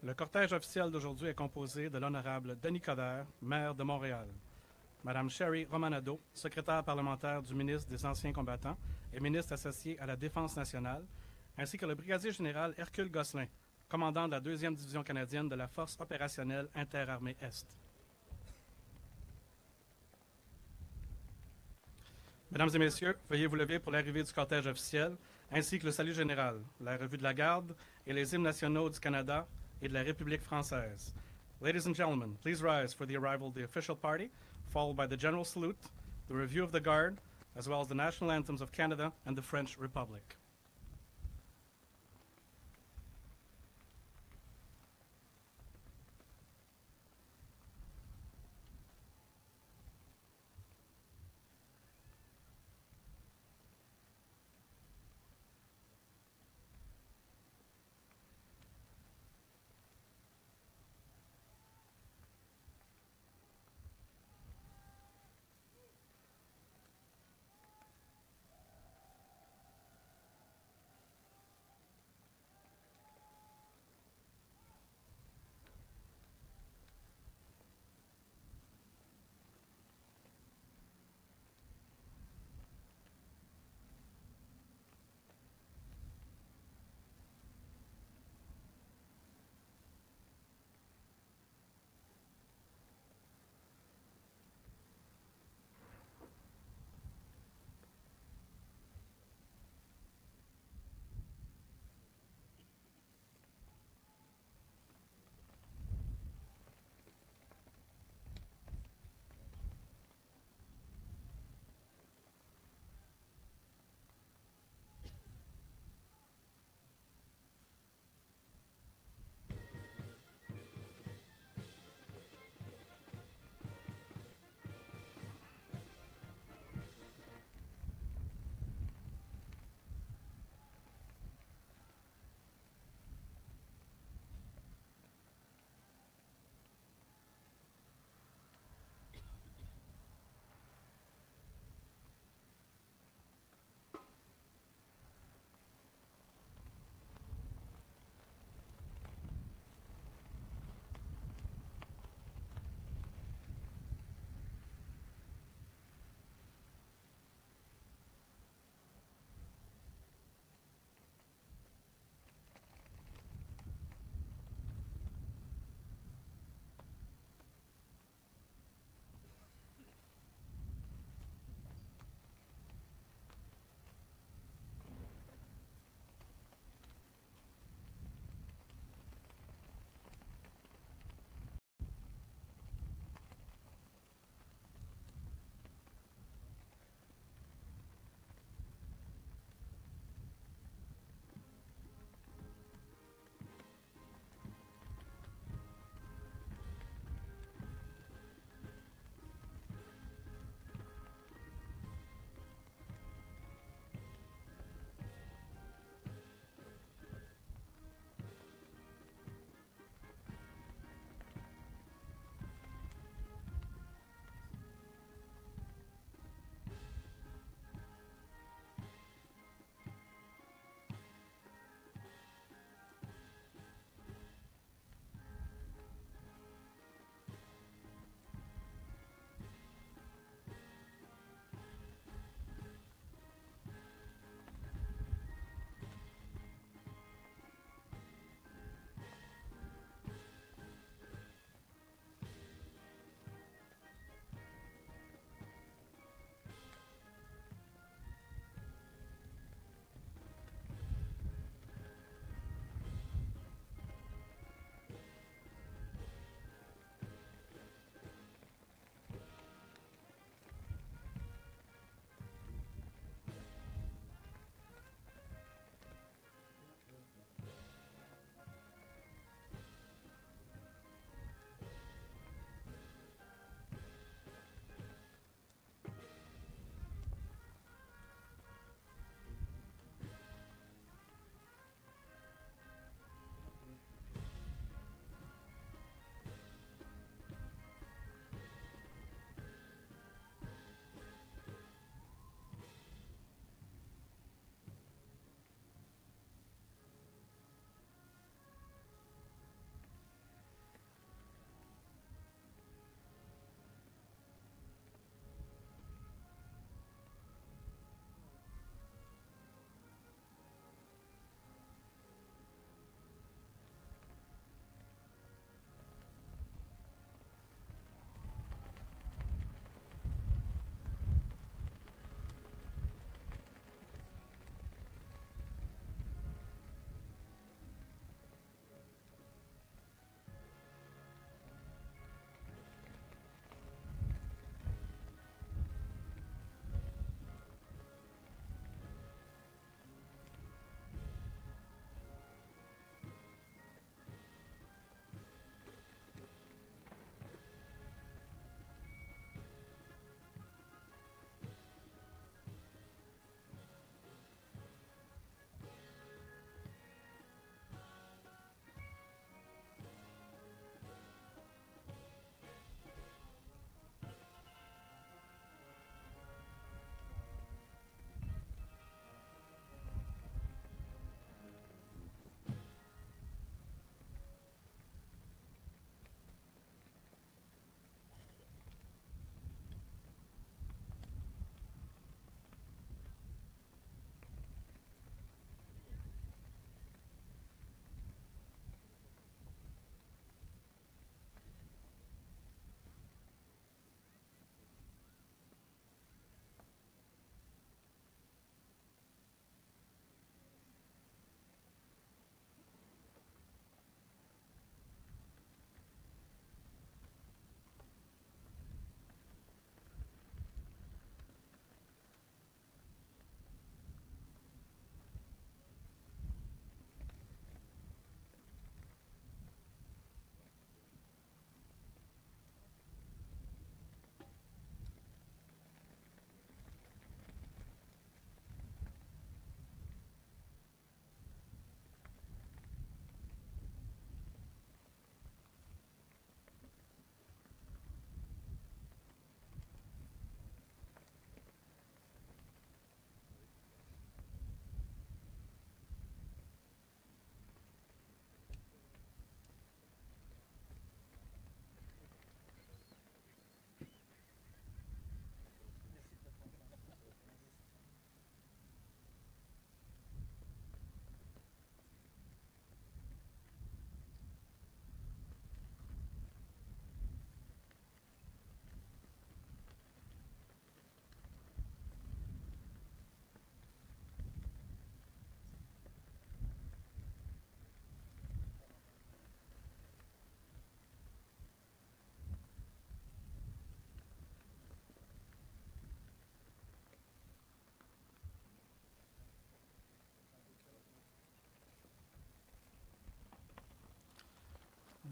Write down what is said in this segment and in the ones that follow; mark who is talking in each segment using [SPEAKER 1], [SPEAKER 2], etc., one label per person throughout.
[SPEAKER 1] Le cortège officiel d'aujourd'hui est composé de l'honorable Denis Coderre, maire de Montréal, Madame Sherry Romanado, secrétaire parlementaire du ministre des Anciens combattants et ministre associé à la Défense nationale, ainsi que le brigadier général Hercule Gosselin, commandant de la 2e division canadienne de la Force opérationnelle interarmée Est. Mesdames et messieurs, veuillez vous lever pour l'arrivée du cortège officiel, ainsi que le salut général, la revue de la garde et les hymnes nationaux du Canada et de la République française. Ladies and gentlemen, please rise for the arrival of the official party, followed by the general salute, the review of the guard, as well as the national anthems of Canada and the French Republic.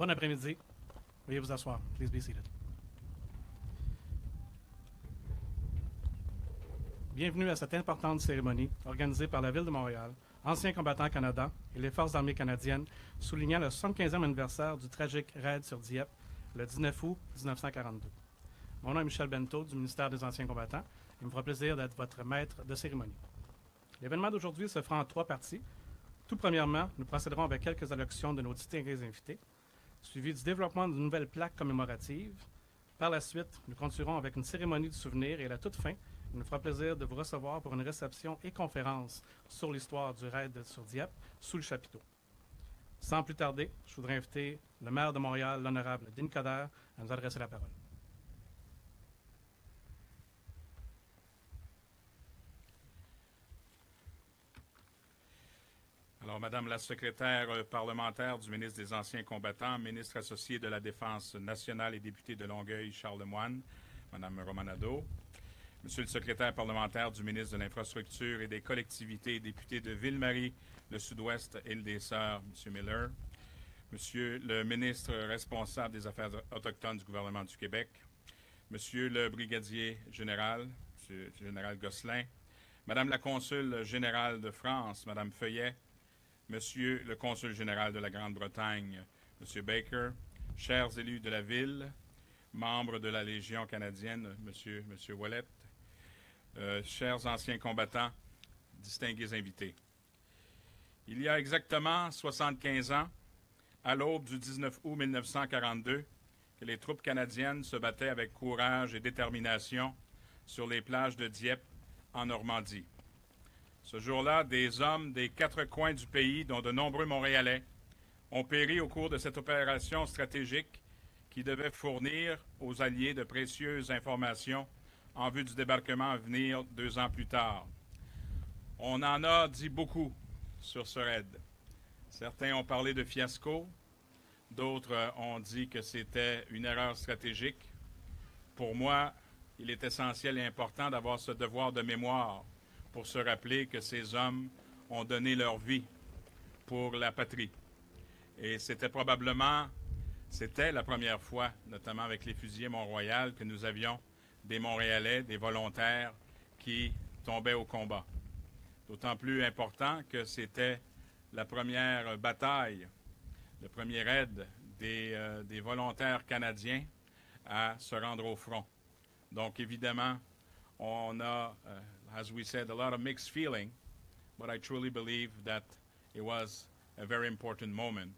[SPEAKER 1] Bon après-midi. Veuillez vous asseoir. Please be seated. Bienvenue à cette importante cérémonie organisée par la Ville de Montréal, Anciens combattants Canada et les Forces armées canadiennes, soulignant le 75e anniversaire du tragique raid sur Dieppe, le 19 août 1942. Mon nom est Michel Bento du ministère des Anciens combattants. Il me fera plaisir d'être votre maître de cérémonie. L'événement d'aujourd'hui se fera en 3 parties. Tout premièrement, nous procéderons avec quelques allocutions de nos distingués invités, suivi du développement d'une nouvelle plaque commémorative. Par la suite, nous continuerons avec une cérémonie de souvenir et à la toute fin, il nous fera plaisir de vous recevoir pour une réception et conférence sur l'histoire du raid sur Dieppe sous le chapiteau. Sans plus tarder, je voudrais inviter le maire de Montréal, l'honorable Dean Coderre, à nous adresser la parole.
[SPEAKER 2] Alors, Madame la secrétaire parlementaire du ministre des Anciens combattants, ministre associé de la Défense nationale et député de Longueuil, Charles Lemoine, Madame Romanado, Monsieur le secrétaire parlementaire du ministre de l'Infrastructure et des collectivités, député de Ville-Marie, le Sud-Ouest, Île des Sœurs, M. Miller, Monsieur le ministre responsable des Affaires autochtones du gouvernement du Québec, Monsieur le brigadier général, M. le général Gosselin, Madame la consul générale de France, Madame Feuillet, Monsieur le consul général de la Grande-Bretagne, M. Baker, chers élus de la ville, membres de la Légion canadienne, M. Ouellet, chers anciens combattants, distingués invités. Il y a exactement 75 ans, à l'aube du 19 août 1942, que les troupes canadiennes se battaient avec courage et détermination sur les plages de Dieppe, en Normandie. Ce jour-là, des hommes des 4 coins du pays, dont de nombreux Montréalais, ont péri au cours de cette opération stratégique qui devait fournir aux Alliés de précieuses informations en vue du débarquement à venir 2 ans plus tard. On en a dit beaucoup sur ce raid. Certains ont parlé de fiasco, d'autres ont dit que c'était une erreur stratégique. Pour moi, il est essentiel et important d'avoir ce devoir de mémoire pour se rappeler que ces hommes ont donné leur vie pour la patrie. Et c'était la première fois, notamment avec les fusiliers Mont-Royal, que nous avions des Montréalais, des volontaires qui tombaient au combat. D'autant plus important que c'était la première bataille, le premier raid des volontaires canadiens à se rendre au front. Donc, évidemment, on a, as we said, a lot of mixed feeling, but I truly believe that it was a very important moment.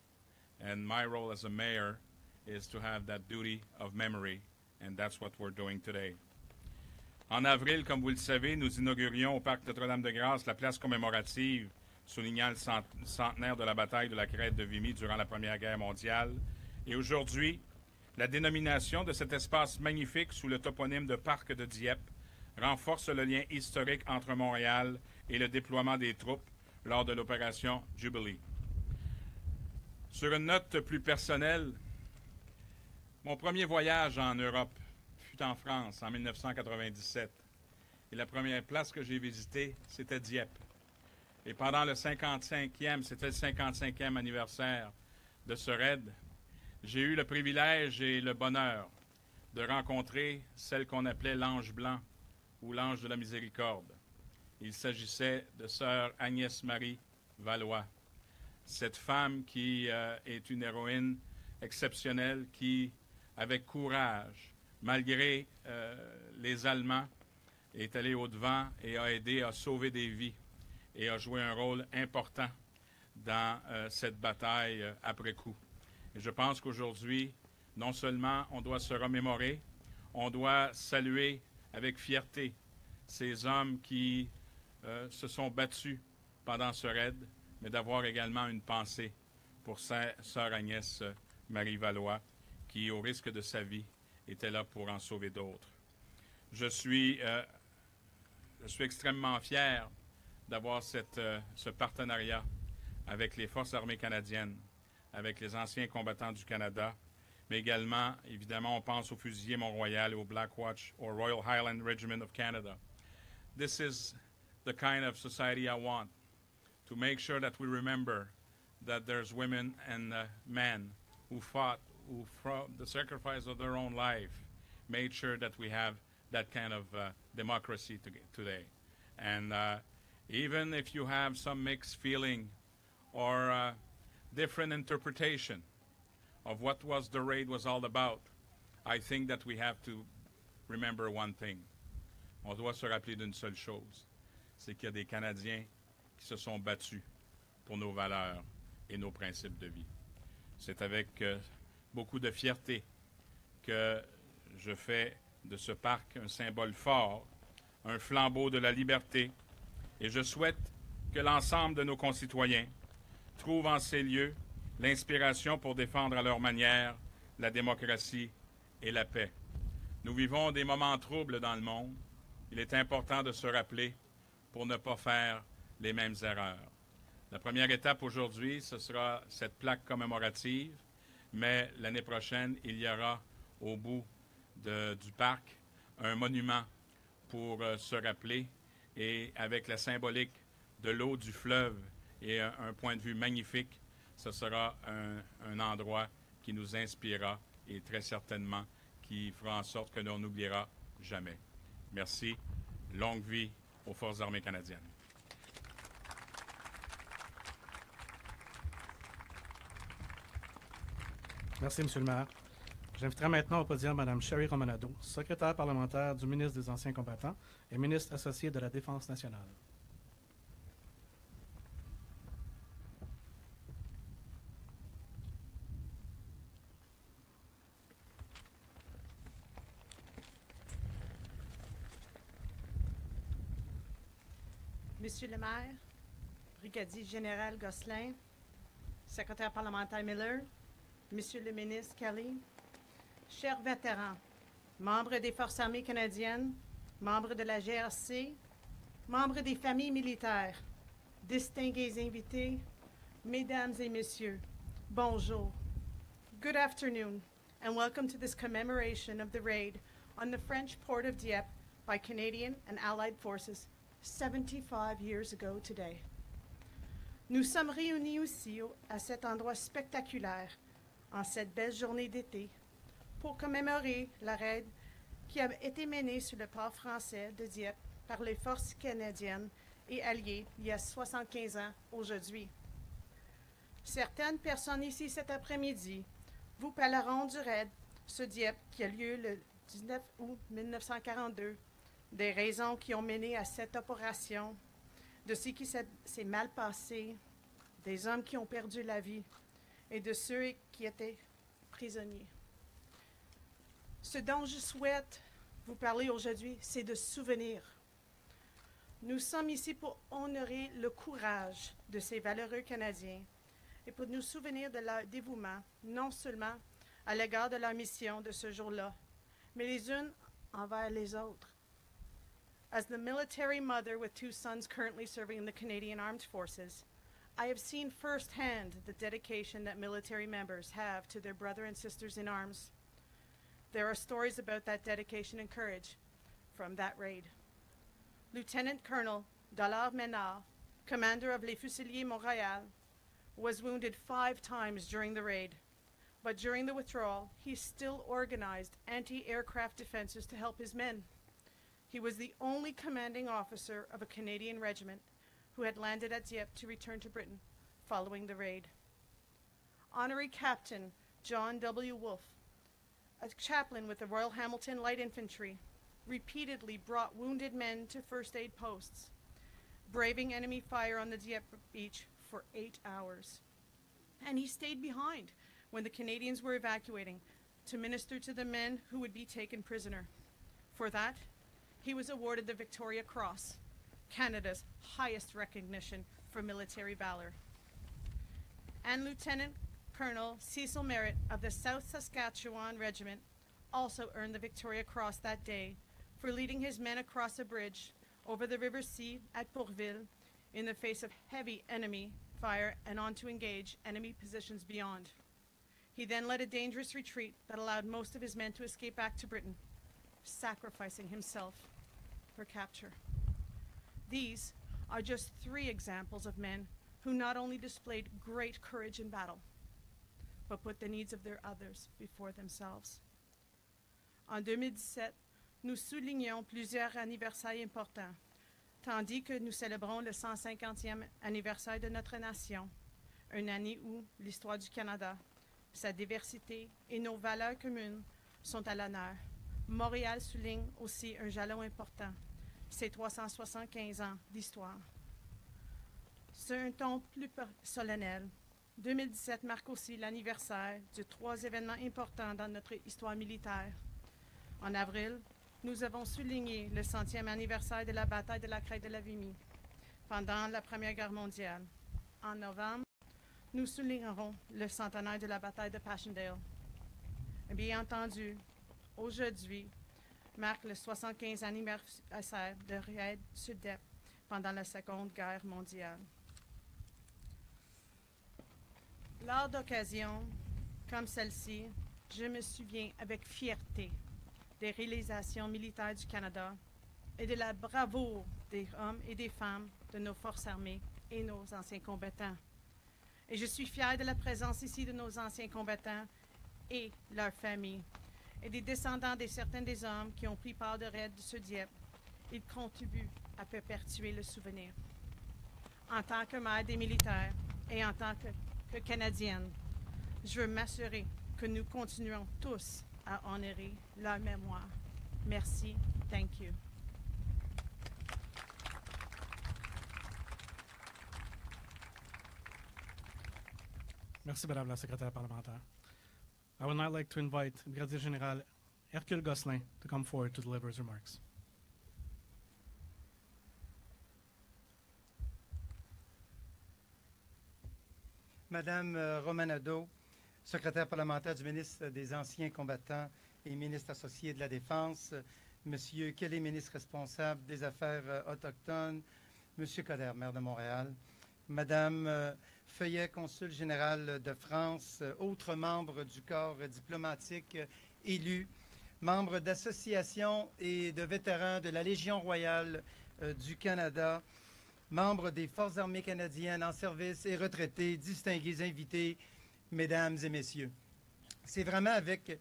[SPEAKER 2] And my role as a mayor is to have that duty of memory, and that's what we're doing today. En avril, comme vous le savez, nous inaugurions au Parc Notre-Dame-de-Grâce la place commémorative soulignant le centenaire de la bataille de la crête de Vimy durant la Première Guerre mondiale. Et aujourd'hui, la dénomination de cet espace magnifique sous le toponyme de Parc de Dieppe renforce le lien historique entre Montréal et le déploiement des troupes lors de l'opération Jubilee. Sur une note plus personnelle, mon premier voyage en Europe fut en France en 1997. Et la première place que j'ai visitée, c'était Dieppe. Et pendant le 55e anniversaire de ce raid, j'ai eu le privilège et le bonheur de rencontrer celle qu'on appelait l'Ange Blanc ou l'Ange de la Miséricorde. Il s'agissait de sœur Agnès-Marie Valois, cette femme qui est une héroïne exceptionnelle qui, avec courage, malgré les Allemands, est allée au-devant et a aidé à sauver des vies et a joué un rôle important dans cette bataille après coup. Et je pense qu'aujourd'hui, non seulement on doit se remémorer, on doit saluer avec fierté ces hommes qui se sont battus pendant ce raid, mais d'avoir également une pensée pour sœur Agnès Marie Valois, qui, au risque de sa vie, était là pour en sauver d'autres. Je suis extrêmement fier d'avoir ce partenariat avec les Forces armées canadiennes, avec les anciens combattants du Canada, mais également, évidemment, on pense aux fusiliers Mont-Royal et au Black Watch, au Royal Highland Regiment of Canada. This is the kind of society I want, to make sure that we remember that there's women and men who fought, who from the sacrifice of their own life, made sure that we have that kind of democracy today. And even if you have some mixed feeling or different interpretation of what was the raid was all about, I think that we have to remember one thing. On doit se rappeler d'une seule chose, c'est qu'il y a des Canadiens qui se sont battus pour nos valeurs et nos principes de vie. C'est avec beaucoup de fierté que je fais de ce parc un symbole fort, un flambeau de la liberté, et je souhaite que l'ensemble de nos concitoyens trouvent en ces lieux l'inspiration pour défendre à leur manière la démocratie et la paix. Nous vivons des moments troubles dans le monde. Il est important de se rappeler pour ne pas faire les mêmes erreurs. La première étape aujourd'hui, ce sera cette plaque commémorative, mais l'année prochaine, il y aura au bout du parc un monument pour se rappeler, et avec la symbolique de l'eau du fleuve et un point de vue magnifique, ce sera un endroit qui nous inspirera et très certainement qui fera en sorte que l'on n'oubliera jamais. Merci. Longue vie aux Forces armées canadiennes.
[SPEAKER 1] Merci, M. le maire. J'inviterai maintenant au podium Mme Sherry Romanado, secrétaire parlementaire du ministre des Anciens combattants et ministre associée de la Défense nationale.
[SPEAKER 3] Monsieur le maire, brigadier général Gosselin, secrétaire parlementaire Miller, Monsieur le ministre Kelly, chers vétérans, membres des Forces armées canadiennes, membres de la GRC, membres des familles militaires, distingués invités, mesdames et messieurs, bonjour. Good afternoon, and welcome to this commemoration of the raid on the French port of Dieppe by Canadian and Allied forces 75 years ago today. Nous sommes réunis aussi à cet endroit spectaculaire, en cette belle journée d'été, pour commémorer la raid qui a été menée sur le port français de Dieppe par les forces canadiennes et alliées il y a 75 ans aujourd'hui. Certaines personnes ici cet après-midi vous parleront du raid sur Dieppe qui a lieu le 19 août 1942, des raisons qui ont mené à cette opération, de ce qui s'est mal passé, des hommes qui ont perdu la vie et de ceux qui étaient prisonniers. Ce dont je souhaite vous parler aujourd'hui, c'est de souvenirs. Nous sommes ici pour honorer le courage de ces valeureux Canadiens et pour nous souvenir de leur dévouement, non seulement à l'égard de leur mission de ce jour-là, mais les unes envers les autres. As the military mother with 2 sons currently serving in the Canadian Armed Forces, I have seen firsthand the dedication that military members have to their brothers and sisters in arms. There are stories about that dedication and courage from that raid. Lieutenant Colonel Dollard Ménard, commander of Les Fusiliers Montréal, was wounded 5 times during the raid, but during the withdrawal, he still organized anti-aircraft defenses to help his men. He was the only commanding officer of a Canadian regiment who had landed at Dieppe to return to Britain following the raid. Honorary Captain John W. Wolfe, a chaplain with the Royal Hamilton Light Infantry, repeatedly brought wounded men to first aid posts, braving enemy fire on the Dieppe beach for 8 hours. And he stayed behind when the Canadians were evacuating to minister to the men who would be taken prisoner. For that, he was awarded the Victoria Cross, Canada's highest recognition for military valor. And Lieutenant Colonel Cecil Merritt of the South Saskatchewan Regiment also earned the Victoria Cross that day for leading his men across a bridge over the River Sea at Pourville in the face of heavy enemy fire and on to engage enemy positions beyond. He then led a dangerous retreat that allowed most of his men to escape back to Britain, sacrificing himself for capture. These are just 3 examples of men who not only displayed great courage in battle, but put the needs of their others before themselves. En 2017, nous soulignons plusieurs anniversaires importants, tandis que nous célébrons le 150e anniversaire de notre nation, une année où l'histoire du Canada, sa diversité et nos valeurs communes sont à l'honneur. Montréal souligne aussi un jalon important, ses 375 ans d'histoire. Sur un ton plus solennel, 2017 marque aussi l'anniversaire de 3 événements importants dans notre histoire militaire. En avril, nous avons souligné le 100e anniversaire de la bataille de la Crête de la Vimy pendant la Première Guerre mondiale. En novembre, nous soulignerons le centenaire de la bataille de Passchendaele. Et bien entendu, aujourd'hui marque le 75e anniversaire de Raid sur Dieppe pendant la Seconde Guerre mondiale. Lors d'occasions comme celle-ci, je me souviens avec fierté des réalisations militaires du Canada et de la bravoure des hommes et des femmes de nos forces armées et nos anciens combattants. Et je suis fière de la présence ici de nos anciens combattants et leurs familles, et des descendants de certains des hommes qui ont pris part de raids sur Dieppe. Ils contribuent à perpétuer le souvenir. En tant que mère des militaires et en tant que Canadienne, je veux m'assurer que nous continuons tous à honorer leur mémoire. Merci. Thank you.
[SPEAKER 1] Merci, Madame la secrétaire parlementaire. I would now like to invite Brigadier Général Hercule Gosselin to come forward to deliver his remarks.
[SPEAKER 4] Madame Romanado, secrétaire parlementaire du ministre des Anciens combattants et ministre associé de la Défense, Monsieur Kelly, ministre responsable des Affaires autochtones, Monsieur Coder, maire de Montréal, Madame Feuillet, consul général de France, autres membres du corps diplomatique élus, membres d'associations et de vétérans de la Légion royale du Canada, membres des Forces armées canadiennes en service et retraités, distingués invités, mesdames et messieurs. C'est vraiment avec,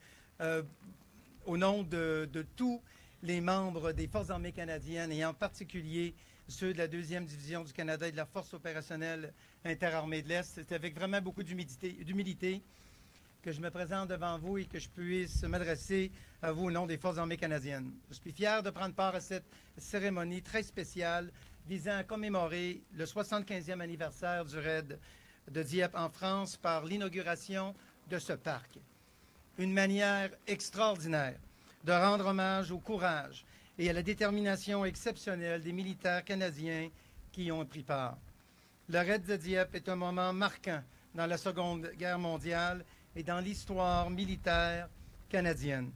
[SPEAKER 4] au nom de tous les membres des Forces armées canadiennes et en particulier ceux de la 2e division du Canada et de la Force opérationnelle interarmée de l'Est, c'est avec vraiment beaucoup d'humilité que je me présente devant vous et que je puisse m'adresser à vous au nom des Forces armées canadiennes. Je suis fier de prendre part à cette cérémonie très spéciale visant à commémorer le 75e anniversaire du raid de Dieppe en France par l'inauguration de ce parc. Une manière extraordinaire de rendre hommage au courage et à la détermination exceptionnelle des militaires canadiens qui y ont pris part. Le raid de Dieppe est un moment marquant dans la Seconde Guerre mondiale et dans l'histoire militaire canadienne.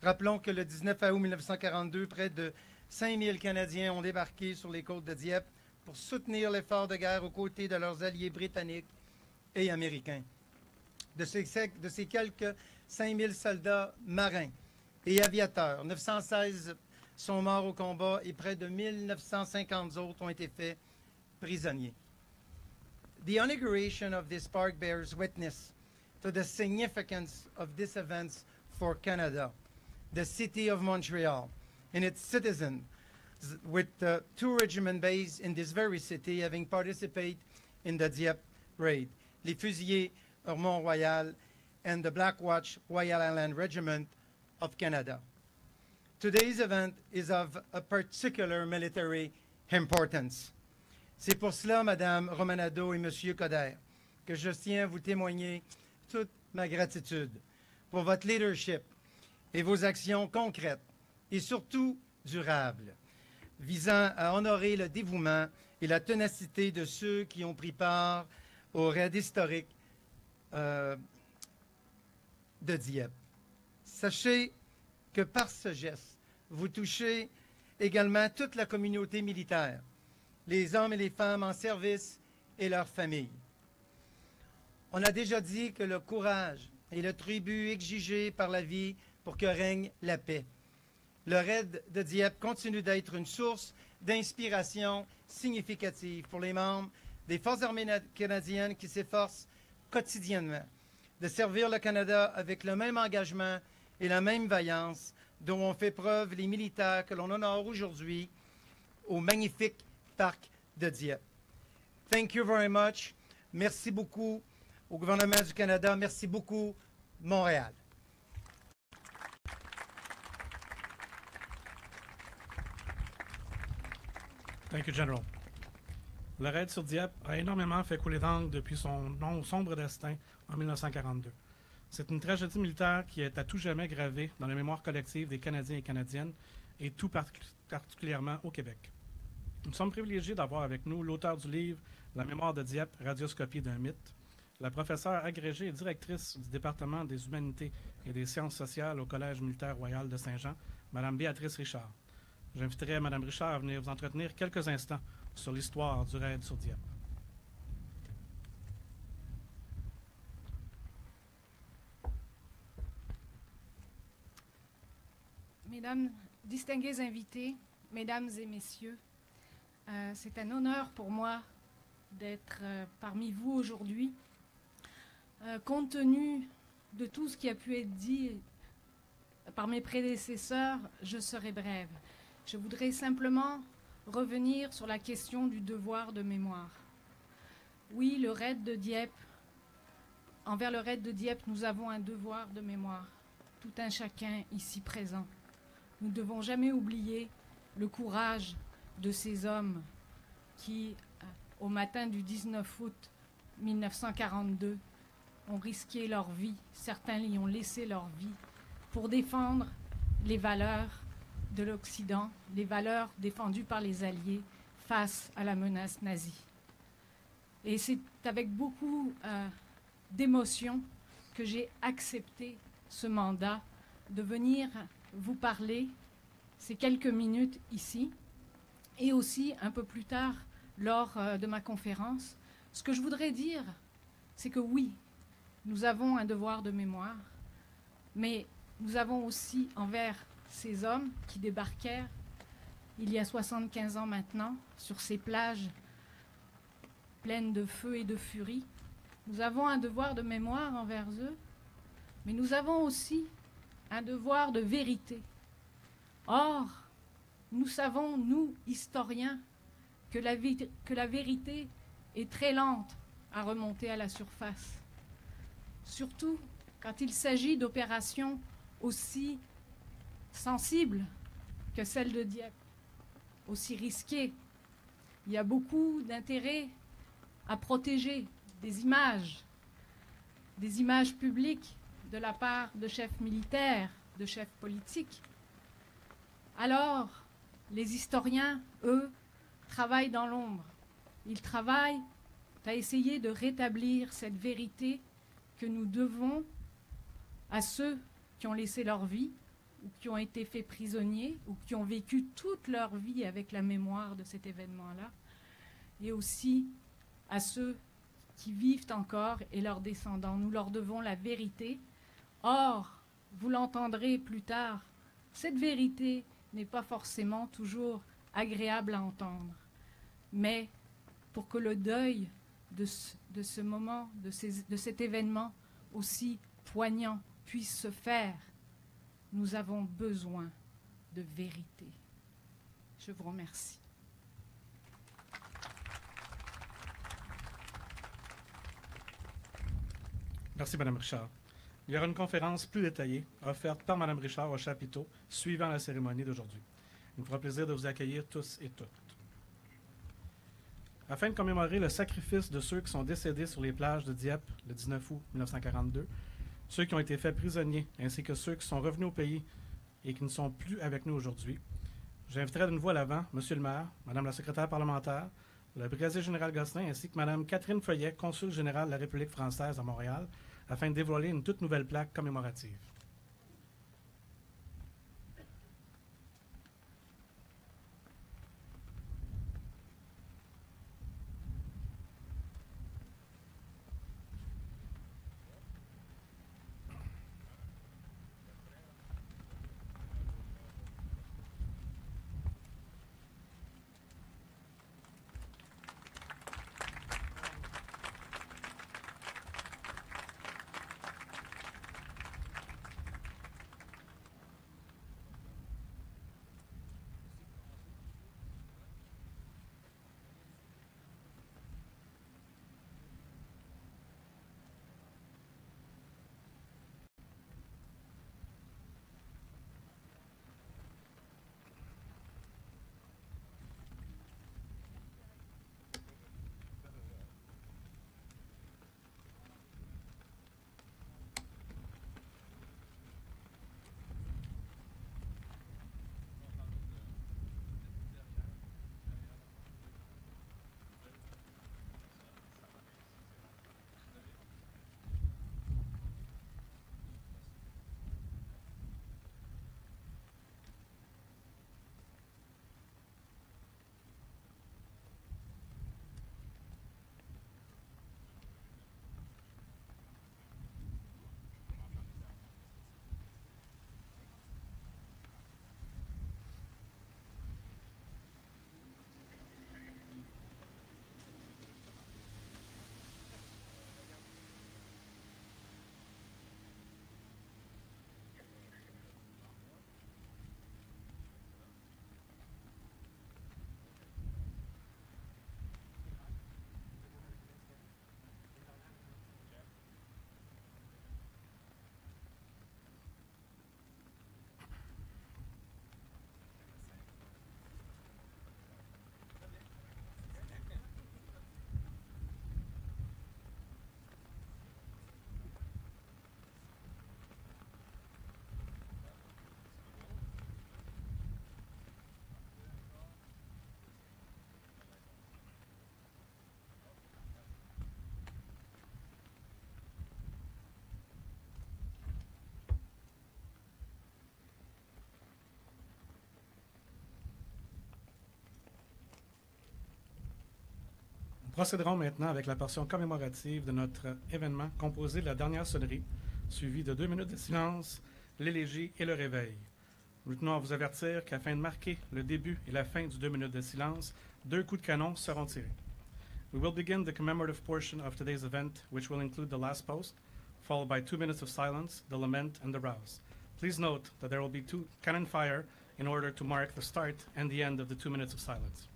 [SPEAKER 4] Rappelons que le 19 août 1942, près de 5000 Canadiens ont débarqué sur les côtes de Dieppe pour soutenir l'effort de guerre aux côtés de leurs alliés britanniques et américains. De ces quelques 5000 soldats marins et aviateurs, 916 sont morts au combat et près de 1950 autres ont été faits prisonniers. The inauguration of this park bears witness to the significance of this event for Canada, the city of Montreal, and its citizens, with 2 regiments based in this very city having participated in the Dieppe raid, les Fusiliers Mont-Royal and the Black Watch Royal Island Regiment of Canada. Today's event is of a particular military importance. C'est pour cela, Madame Romanado et Monsieur Coder, que je tiens à vous témoigner toute ma gratitude pour votre leadership et vos actions concrètes et surtout durables, visant à honorer le dévouement et la ténacité de ceux qui ont pris part au raid historique de Dieppe. Sachez que par ce geste, vous touchez également toute la communauté militaire, les hommes et les femmes en service et leurs familles. On a déjà dit que le courage est le tribut exigé par la vie pour que règne la paix. Le raid de Dieppe continue d'être une source d'inspiration significative pour les membres des Forces armées canadiennes qui s'efforcent quotidiennement de servir le Canada avec le même engagement et la même vaillance dont ont fait preuve les militaires que l'on honore aujourd'hui au magnifique parc de Dieppe. Thank you very much. Merci beaucoup au gouvernement du Canada. Merci beaucoup, Montréal.
[SPEAKER 1] Thank you, General. Le raid sur Dieppe a énormément fait couler d'encre depuis son sombre destin en 1942. C'est une tragédie militaire qui est à tout jamais gravée dans la mémoire collective des Canadiens et Canadiennes, et tout particulièrement au Québec. Nous sommes privilégiés d'avoir avec nous l'auteur du livre « La mémoire de Dieppe, radioscopie d'un mythe », la professeure agrégée et directrice du département des humanités et des sciences sociales au Collège militaire royal de Saint-Jean, Mme Béatrice Richard. J'inviterai Mme Richard à venir vous entretenir quelques instants sur l'histoire du raid sur Dieppe.
[SPEAKER 5] Mesdames, distingués invités, mesdames et messieurs, c'est un honneur pour moi d'être parmi vous aujourd'hui. Compte tenu de tout ce qui a pu être dit par mes prédécesseurs, je serai brève. Je voudrais simplement revenir sur la question du devoir de mémoire. Oui, le raid de Dieppe, envers le raid de Dieppe, nous avons un devoir de mémoire, tout un chacun ici présent. Nous ne devons jamais oublier le courage de ces hommes qui, au matin du 19 août 1942, ont risqué leur vie, certains y ont laissé leur vie, pour défendre les valeurs de l'Occident, les valeurs défendues par les Alliés face à la menace nazie. Et c'est avec beaucoup d'émotion que j'ai accepté ce mandat de venir vous parler ces quelques minutes ici et aussi un peu plus tard lors de ma conférence. Ce que je voudrais dire, c'est que oui, nous avons un devoir de mémoire, mais nous avons aussi envers ces hommes qui débarquèrent il y a 75 ans maintenant sur ces plages pleines de feu et de furie. Nous avons un devoir de mémoire envers eux, mais nous avons aussi un devoir de vérité. Or, nous savons, nous, historiens, que la vérité est très lente à remonter à la surface. Surtout quand il s'agit d'opérations aussi sensibles que celle de Dieppe, aussi risquées. Il y a beaucoup d'intérêt à protéger des images publiques de la part de chefs militaires, de chefs politiques. Alors, les historiens, eux, travaillent dans l'ombre. Ils travaillent à essayer de rétablir cette vérité que nous devons à ceux qui ont laissé leur vie, ou qui ont été faits prisonniers, ou qui ont vécu toute leur vie avec la mémoire de cet événement-là, et aussi à ceux qui vivent encore et leurs descendants. Nous leur devons la vérité. Or, vous l'entendrez plus tard, cette vérité n'est pas forcément toujours agréable à entendre. Mais pour que le deuil de ce moment, de cet événement aussi poignant puisse se faire, nous avons besoin de vérité. Je vous remercie.
[SPEAKER 1] Merci, Mme Richard. Il y aura une conférence plus détaillée offerte par Mme Richard au chapiteau suivant la cérémonie d'aujourd'hui. Il me fera plaisir de vous accueillir tous et toutes. Afin de commémorer le sacrifice de ceux qui sont décédés sur les plages de Dieppe le 19 août 1942, ceux qui ont été faits prisonniers, ainsi que ceux qui sont revenus au pays et qui ne sont plus avec nous aujourd'hui, j'inviterai de nouveau à l'avant M. le maire, Mme la secrétaire parlementaire, le brigadier général Gosselin, ainsi que Mme Catherine Feuillet, consul général de la République française à Montréal, afin de dévoiler une toute nouvelle plaque commémorative. Procéderons maintenant avec la portion commémorative de notre événement composé de la dernière sonnerie, suivie de 2 minutes de silence, l'élégie et le réveil. Nous tenons à vous avertir qu'afin de marquer le début et la fin du 2 minutes de silence, 2 coups de canon seront tirés. We will begin the commemorative portion of today's event, which will include the last post, followed by 2 minutes of silence, the lament, and the rouse. Please note that there will be 2 cannon fire in order to mark the start and the end of the 2 minutes of silence.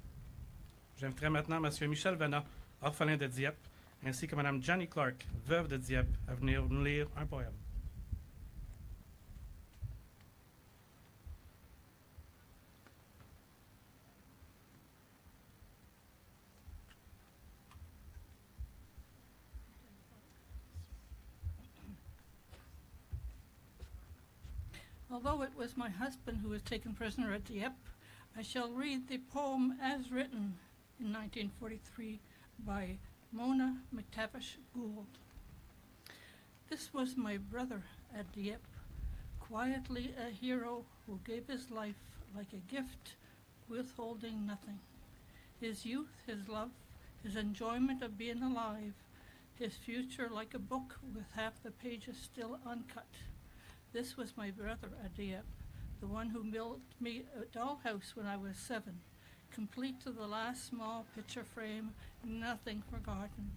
[SPEAKER 1] J'inviterai maintenant M. Michel Venat, orphelin de Dieppe, ainsi que Mme Janie Clark, veuve de Dieppe, à venir nous lire un poème.
[SPEAKER 6] Although it was my husband who was taken prisoner at Dieppe, I shall read the poem as written in 1943 by Mona McTavish Gould. This was my brother at Dieppe, quietly a hero who gave his life like a gift, withholding nothing. His youth, his love, his enjoyment of being alive, his future like a book with half the pages still uncut. This was my brother at Dieppe, the one who built me a dollhouse when I was 7, complete to the last small picture frame, nothing forgotten.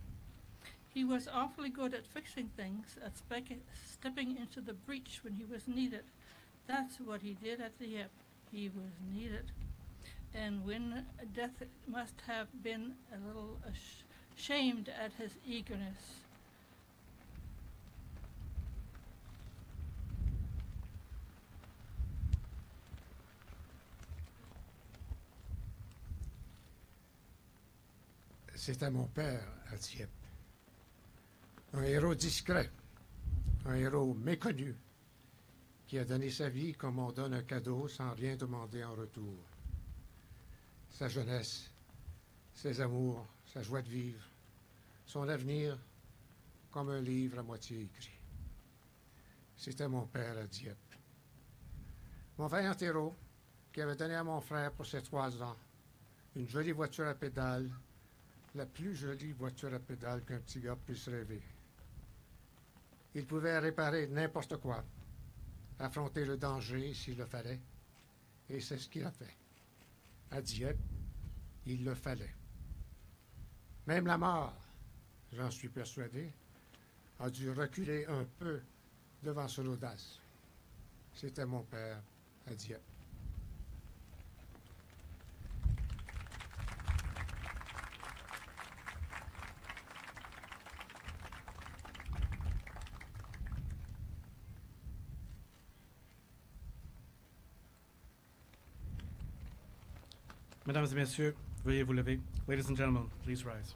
[SPEAKER 6] He was awfully good at fixing things, at stepping into the breach when he was needed. That's what he did at Dieppe. He was needed. And when death must have been a little ashamed at his eagerness.
[SPEAKER 7] C'était mon père à Dieppe. Un héros discret, un héros méconnu, qui a donné sa vie comme on donne un cadeau sans rien demander en retour. Sa jeunesse, ses amours, sa joie de vivre, son avenir comme un livre à moitié écrit. C'était mon père à Dieppe. Mon vaillant héros qui avait donné à mon frère pour ses 3 ans une jolie voiture à pédales, la plus jolie voiture à pédales qu'un petit gars puisse rêver. Il pouvait réparer n'importe quoi, affronter le danger s'il le fallait, et c'est ce qu'il a fait. À Dieppe, il le fallait. Même la mort, j'en suis persuadé, a dû reculer un peu devant son audace. C'était mon père à Dieppe.
[SPEAKER 1] Mesdames et messieurs, veuillez vous lever. Ladies and gentlemen, please rise.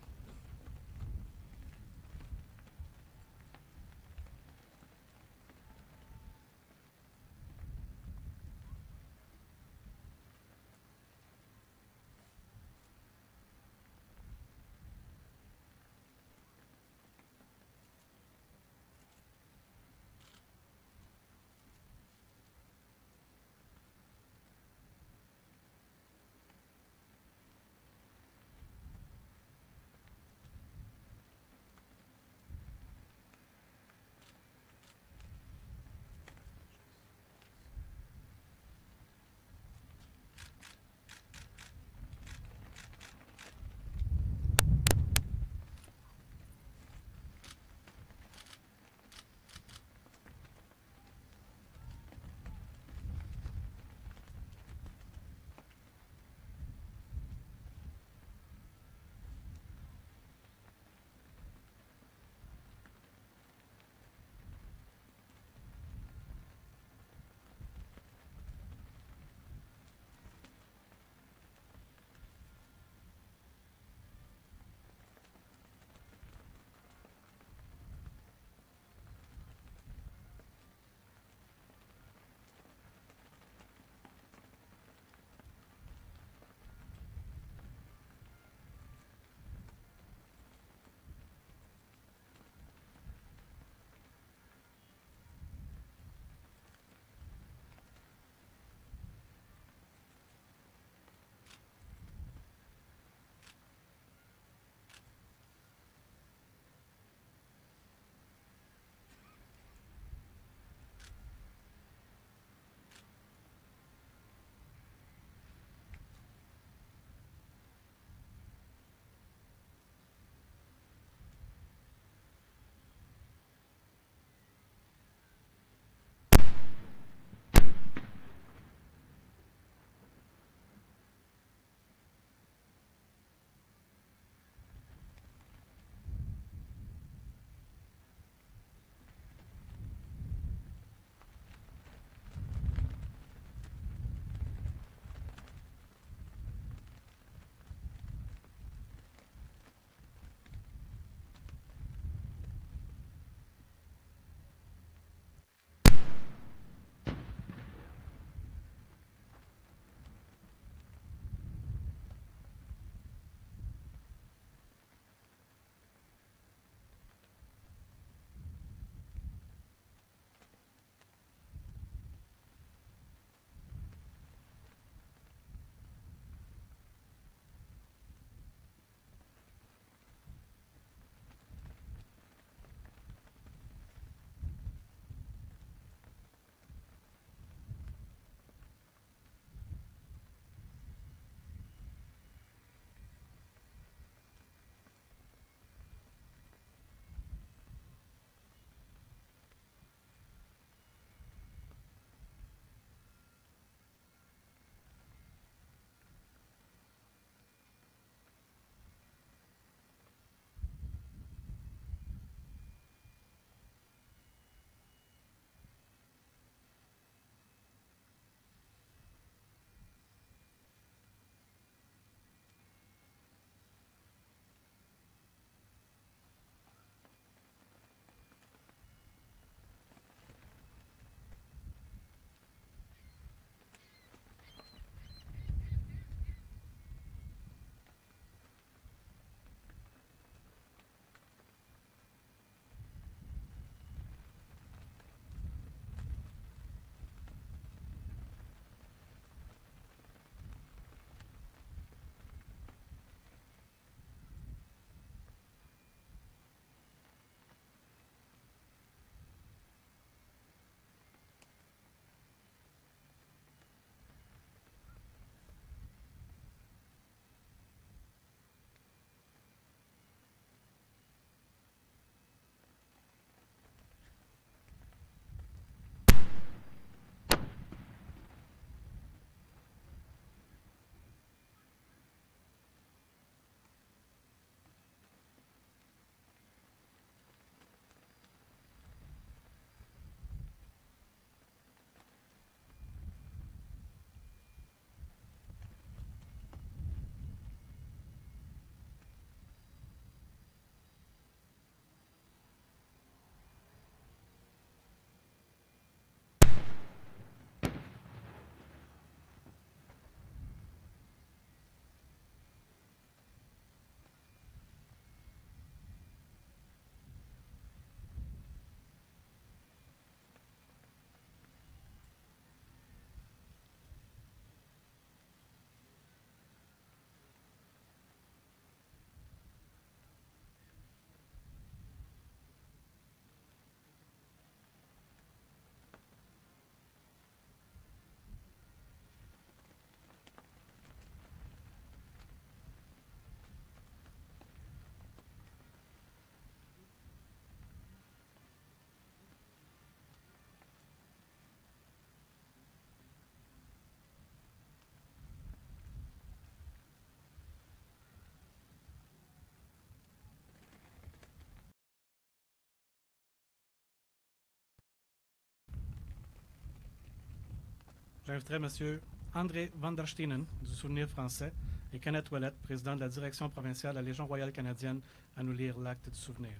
[SPEAKER 1] J'inviterai M. André van der Steenen, du Souvenir français, et Kenneth Ouellette, président de la direction provinciale de la Légion royale canadienne, à nous lire l'acte du souvenir.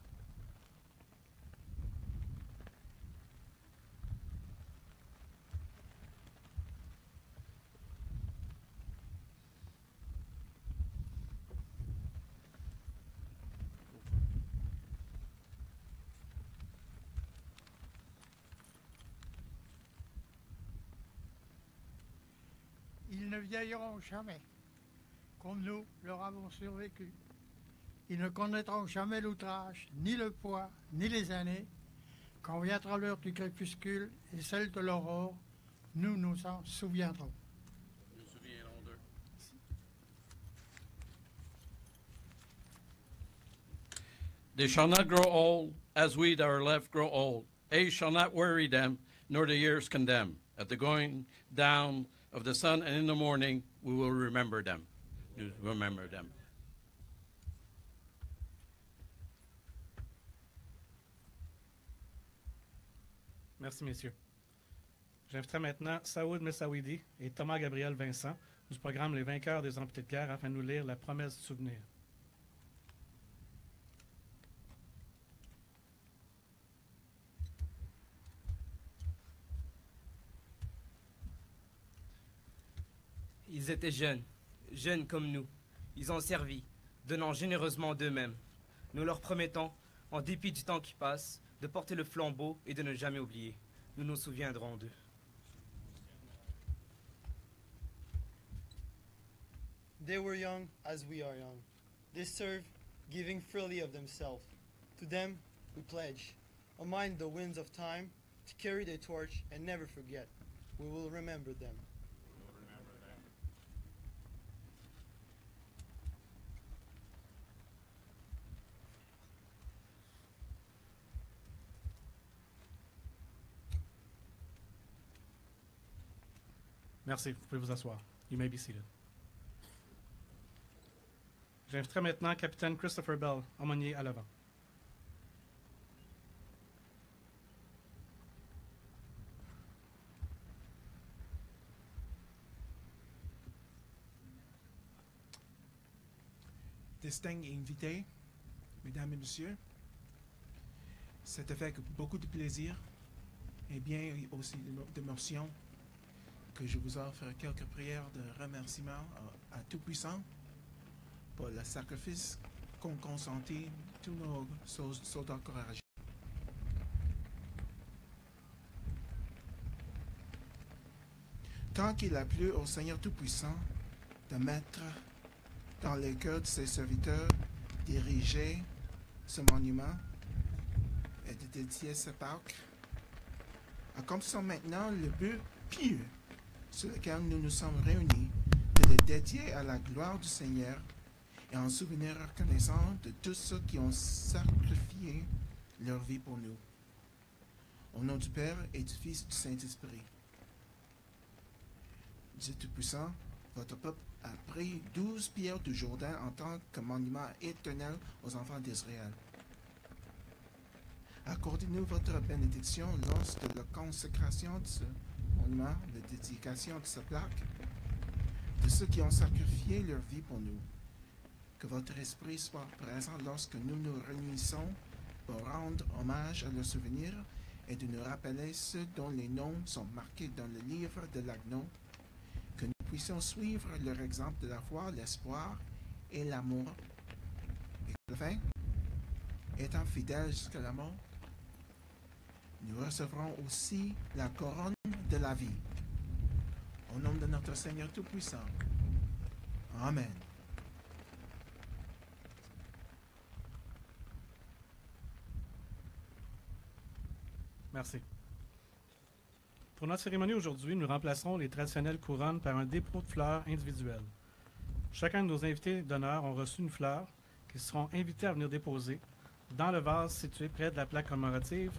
[SPEAKER 8] Ils ne vieilliront jamais, comme nous leur avons survécu. Ils ne connaîtront jamais l'outrage, ni le poids, ni les années. Quand viendra l'heure du crépuscule et celle de l'aurore, nous nous en souviendrons.
[SPEAKER 2] Nous souviendrons d'eux.
[SPEAKER 9] They shall not grow old, as we that are left grow old. Age shall not weary them, nor the years condemn. At the going down of the sun and in the morning, we will remember them. Remember them.
[SPEAKER 1] Merci, messieurs. J'inviterai maintenant Saoud Messaouidi et Thomas Gabriel Vincent du programme Les Vainqueurs des Amputés de guerre afin de nous lire la promesse du souvenir.
[SPEAKER 10] Ils étaient jeunes comme nous. Ils ont servi, donnant généreusement d'eux-mêmes. Nous leur promettons, en dépit du temps qui passe, de porter le flambeau et de ne jamais oublier. Nous nous souviendrons d'eux.
[SPEAKER 11] They were young as we are young. They served, giving freely of themselves. To them we pledge, amid the winds of time, to carry their torch and never forget. We will remember them.
[SPEAKER 1] Merci, vous pouvez vous asseoir. You may be seated. J'inviterai maintenant Capitaine Christopher Bell, aumônier à l'avant.
[SPEAKER 12] Distingués invités, mesdames et messieurs, c'est avec beaucoup de plaisir et bien aussi d'émotion que je vous offre quelques prières de remerciement à Tout-Puissant pour le sacrifice qu'ont consenti tous nos soldats courageux. Tant qu'il a plu au Seigneur Tout-Puissant de mettre dans les cœurs de ses serviteurs d'ériger ce monument et de dédier ce parc, accomplissons maintenant le but pieux sur lequel nous nous sommes réunis, de le dédier à la gloire du Seigneur et en souvenir reconnaissant de tous ceux qui ont sacrifié leur vie pour nous. Au nom du Père et du Fils et du Saint-Esprit. Dieu Tout-Puissant, votre peuple a pris 12 pierres du Jourdain en tant que monument éternel aux enfants d'Israël. Accordez-nous votre bénédiction lors de la consécration de ce monument, de dédication de cette plaque, de ceux qui ont sacrifié leur vie pour nous. Que votre esprit soit présent lorsque nous nous réunissons pour rendre hommage à leur souvenir et de nous rappeler ceux dont les noms sont marqués dans le livre de l'Agneau, que nous puissions suivre leur exemple de la foi, l'espoir et l'amour, et que enfin, étant fidèles jusqu'à la mort, nous recevrons aussi la couronne de la vie. Au nom de notre Seigneur Tout-Puissant. Amen.
[SPEAKER 1] Merci. Pour notre cérémonie aujourd'hui, nous remplacerons les traditionnelles couronnes par un dépôt de fleurs individuelles. Chacun de nos invités d'honneur ont reçu une fleur qu'ils seront invités à venir déposer dans le vase situé près de la plaque commémorative.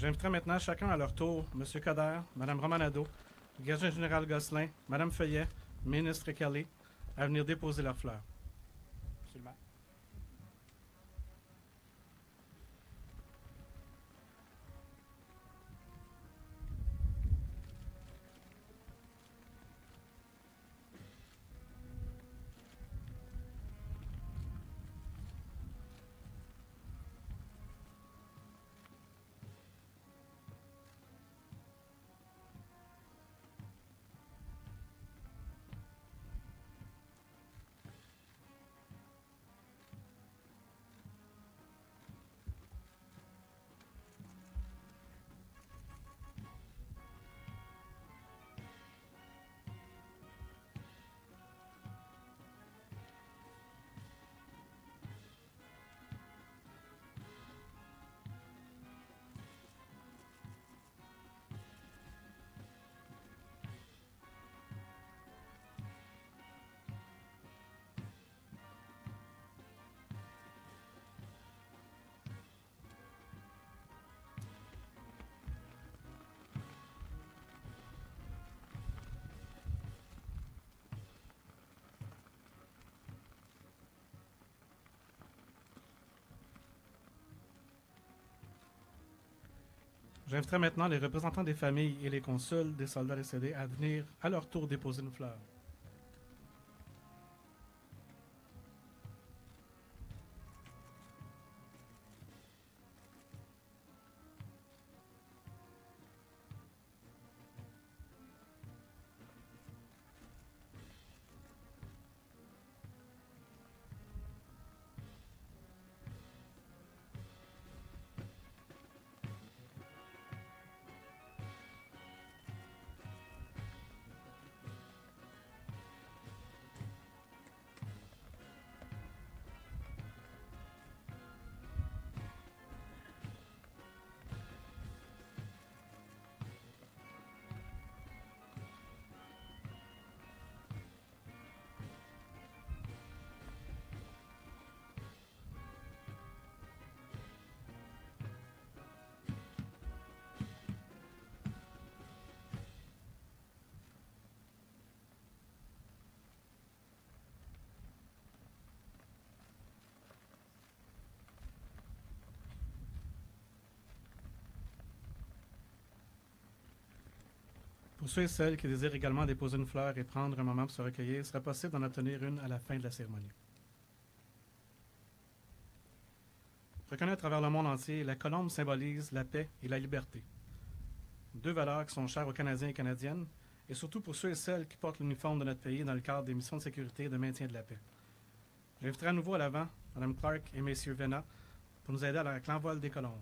[SPEAKER 1] J'inviterai maintenant chacun à leur tour M. Coder, Mme Romanado, le gardien général Gosselin, Mme Feuillet, ministre Kelly, à venir déposer leurs fleurs. Monsieur le maire. J'inviterai maintenant les représentants des familles et les consuls des soldats décédés à venir à leur tour déposer une fleur. Pour ceux et celles qui désirent également déposer une fleur et prendre un moment pour se recueillir, il sera possible d'en obtenir une à la fin de la cérémonie. Reconnue à travers le monde entier, la colombe symbolise la paix et la liberté. Deux valeurs qui sont chères aux Canadiens et Canadiennes, et surtout pour ceux et celles qui portent l'uniforme de notre pays dans le cadre des missions de sécurité et de maintien de la paix. J'inviterai à nouveau à l'avant Mme Clark et M. Vena pour nous aider avec l'envol des colombes.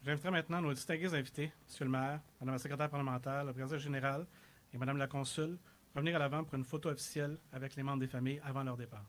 [SPEAKER 1] J'inviterai maintenant nos distingués invités, M. le maire, Mme la secrétaire parlementaire, le président général et Mme la consul, revenir à l'avant pour une photo officielle avec les membres des familles avant leur départ.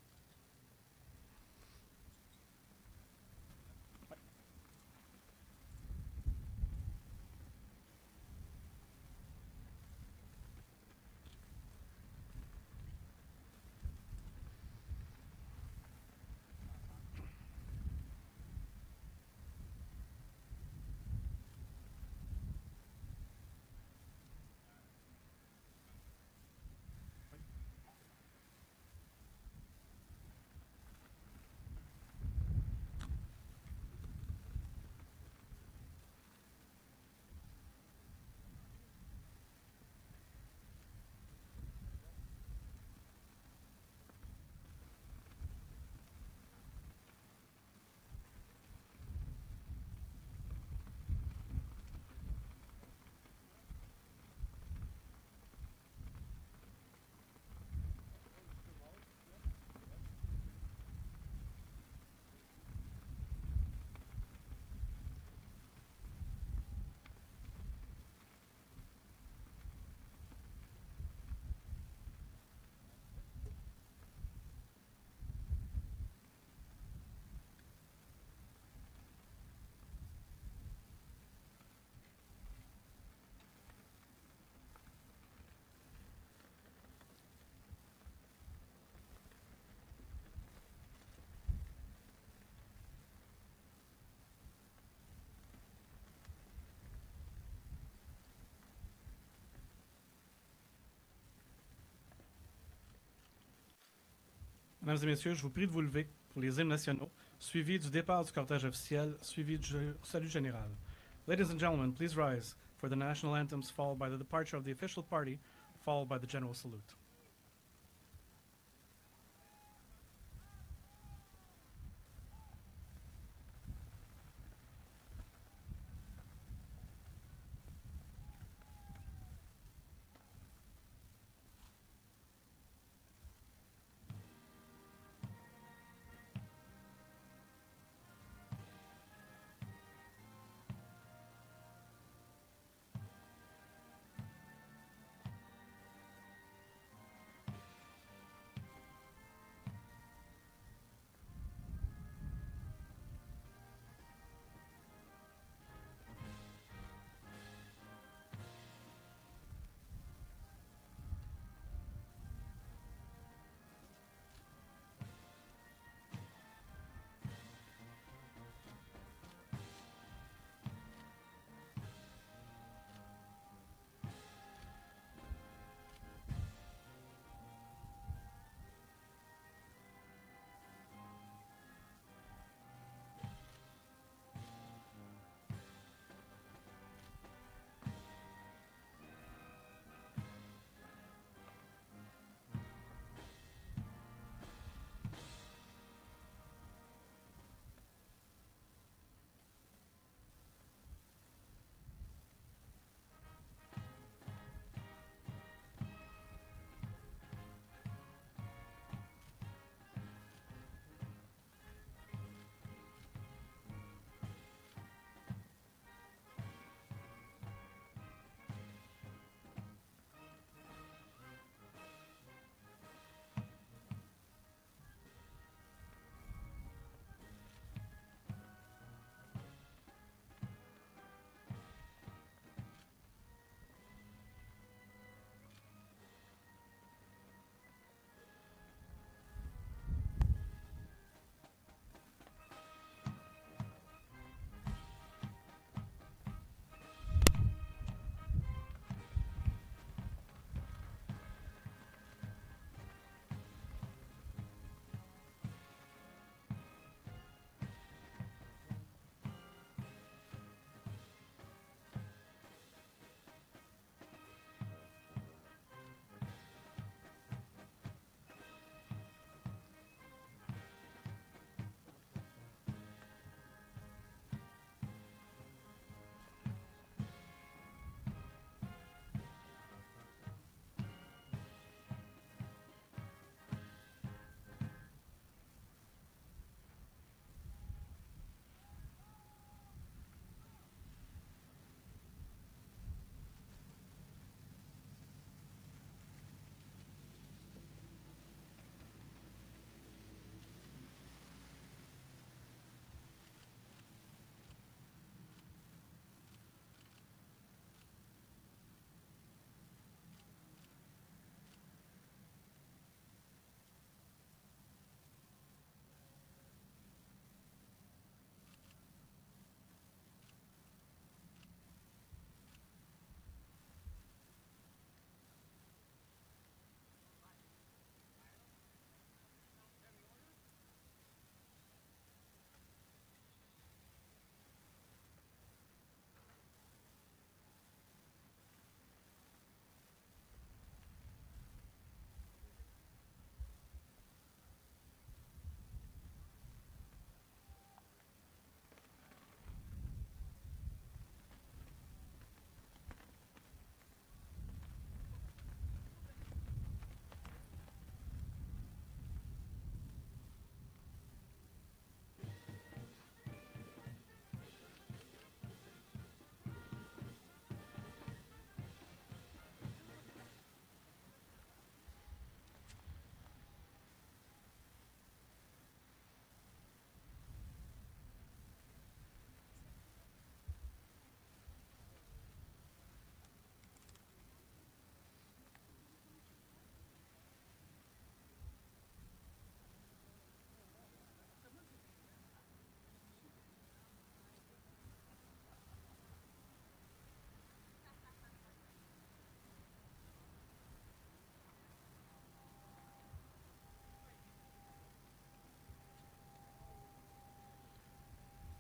[SPEAKER 1] Mesdames et messieurs, je vous prie de vous lever pour les hymnes nationaux, suivi du départ du cortège officiel, suivi du salut général. Ladies and gentlemen, please rise for the national anthems, followed by the departure of the official party, followed by the general salute.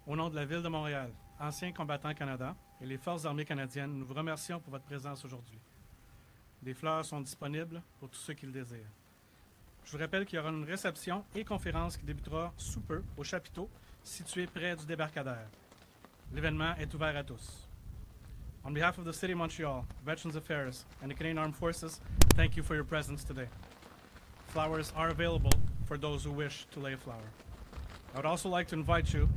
[SPEAKER 1] Au nom de la Ville de Montréal, Anciens combattants Canada et les Forces armées canadiennes, nous vous remercions pour votre présence aujourd'hui. Des fleurs sont disponibles pour tous ceux qui le désirent. Je vous rappelle qu'il y aura une réception et conférence qui débutera sous peu au chapiteau situé près du débarcadère. L'événement est ouvert à tous. On behalf of the City of Montreal, Veterans Affairs, and the Canadian Armed Forces, thank you for your presence today. Flowers are available for those who wish to lay a flower. I would also like to invite you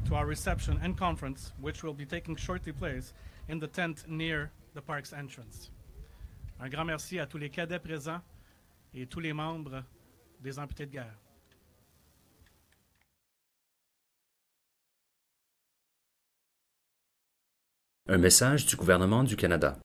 [SPEAKER 1] to our reception and conference, which will be taking shortly place in the tent near the park's entrance. Un grand merci à tous les cadets présents et tous les membres des amputés de guerre.
[SPEAKER 13] Un message du gouvernement du Canada.